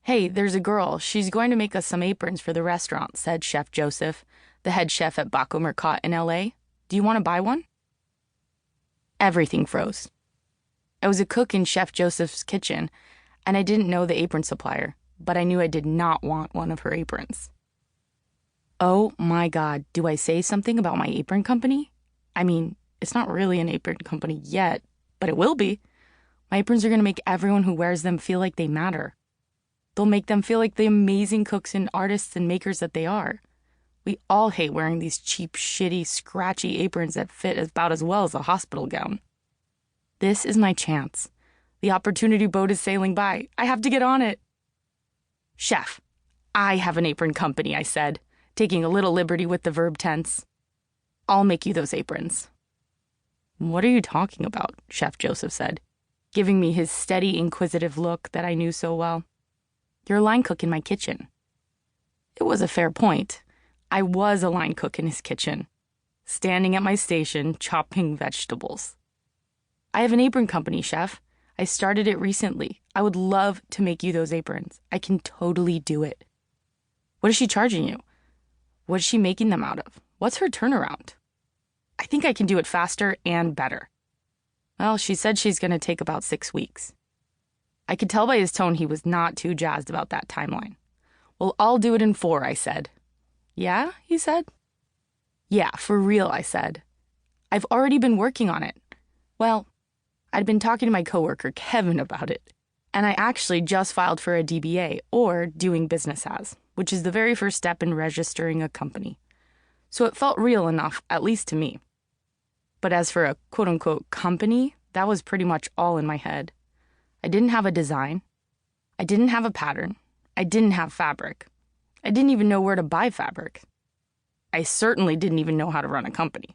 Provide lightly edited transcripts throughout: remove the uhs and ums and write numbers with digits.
Hey, there's a girl. She's going to make us some aprons for the restaurant, said Chef Joseph, the head chef at Baco Mercat in LA. Do you want to buy one? Everything froze. I was a cook in Chef Joseph's kitchen, and I didn't know the apron supplier, but I knew I did not want one of her aprons. Oh my God, do I say something about my apron company? I mean, it's not really an apron company yet, but it will be. My aprons are going to make everyone who wears them feel like they matter. They'll make them feel like the amazing cooks and artists and makers that they are. We all hate wearing these cheap, shitty, scratchy aprons that fit about as well as a hospital gown. This is my chance. The opportunity boat is sailing by. I have to get on it. Chef, I have an apron company, I said, taking a little liberty with the verb tense. I'll make you those aprons. What are you talking about? Chef Joseph said, giving me his steady, inquisitive look that I knew so well. You're a line cook in my kitchen. It was a fair point. I was a line cook in his kitchen, standing at my station, chopping vegetables. I have an apron company, Chef. I started it recently. I would love to make you those aprons. I can totally do it. What is she charging you? What is she making them out of? What's her turnaround? I think I can do it faster and better. Well, she said she's going to take about 6 weeks. I could tell by his tone he was not too jazzed about that timeline. Well, I'll do it in 4, I said. Yeah, he said. Yeah, for real, I said. I've already been working on it. Well, I'd been talking to my coworker, Kevin, about it. And I actually just filed for a DBA, or doing business as, which is the very first step in registering a company. So it felt real enough, at least to me. But as for a quote-unquote company, that was pretty much all in my head. I didn't have a design. I didn't have a pattern. I didn't have fabric. I didn't even know where to buy fabric. I certainly didn't even know how to run a company.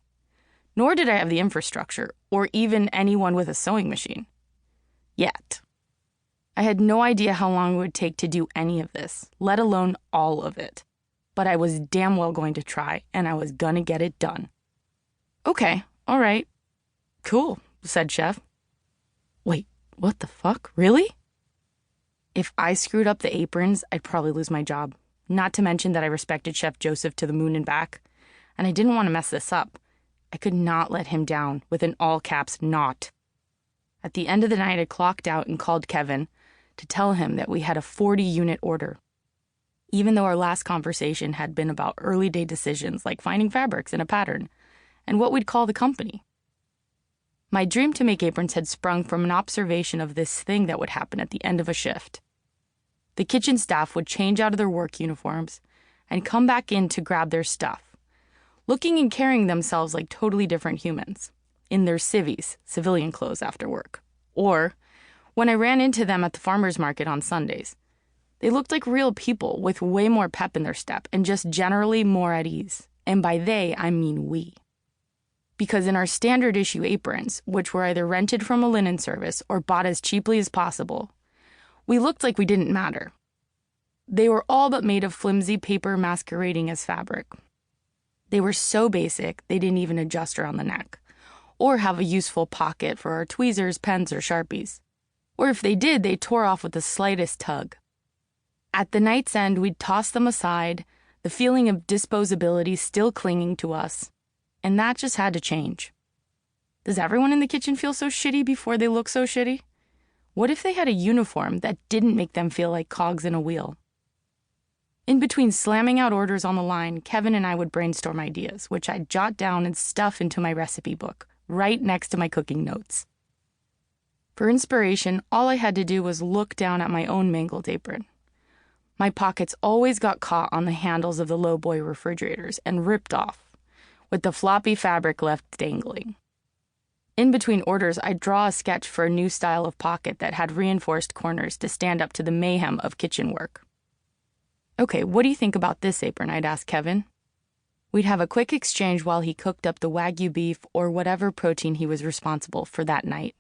Nor did I have the infrastructure, or even anyone with a sewing machine. Yet. I had no idea how long it would take to do any of this, let alone all of it. But I was damn well going to try, and I was gonna get it done. Okay, all right. Cool, said Chef. Wait, what the fuck? Really? If I screwed up the aprons, I'd probably lose my job. Not to mention that I respected Chef Joseph to the moon and back, and I didn't want to mess this up. I could not let him down with an all-caps not. At the end of the night, I clocked out and called Kevin to tell him that we had a 40-unit order. Even though our last conversation had been about early-day decisions like finding fabrics and a pattern, and what we'd call the company. My dream to make aprons had sprung from an observation of this thing that would happen at the end of a shift. The kitchen staff would change out of their work uniforms and come back in to grab their stuff, looking and carrying themselves like totally different humans, in their civvies, civilian clothes after work. Or, when I ran into them at the farmer's market on Sundays, they looked like real people with way more pep in their step and just generally more at ease. And by they, I mean we. Because in our standard issue aprons, which were either rented from a linen service or bought as cheaply as possible, we looked like we didn't matter. They were all but made of flimsy paper masquerading as fabric. They were so basic, they didn't even adjust around the neck, or have a useful pocket for our tweezers, pens, or Sharpies. Or if they did, they tore off with the slightest tug. At the night's end, we'd toss them aside, the feeling of disposability still clinging to us, and that just had to change. Does everyone in the kitchen feel so shitty before they look so shitty? What if they had a uniform that didn't make them feel like cogs in a wheel? In between slamming out orders on the line, Kevin and I would brainstorm ideas, which I'd jot down and stuff into my recipe book, right next to my cooking notes. For inspiration, all I had to do was look down at my own mangled apron. My pockets always got caught on the handles of the lowboy refrigerators and ripped off, with the floppy fabric left dangling. In between orders, I'd draw a sketch for a new style of pocket that had reinforced corners to stand up to the mayhem of kitchen work. Okay, what do you think about this apron? I'd ask Kevin. We'd have a quick exchange while he cooked up the Wagyu beef or whatever protein he was responsible for that night.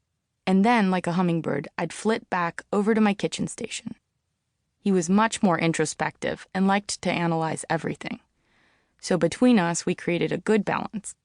And then, like a hummingbird, I'd flit back over to my kitchen station. He was much more introspective and liked to analyze everything. So between us, we created a good balance.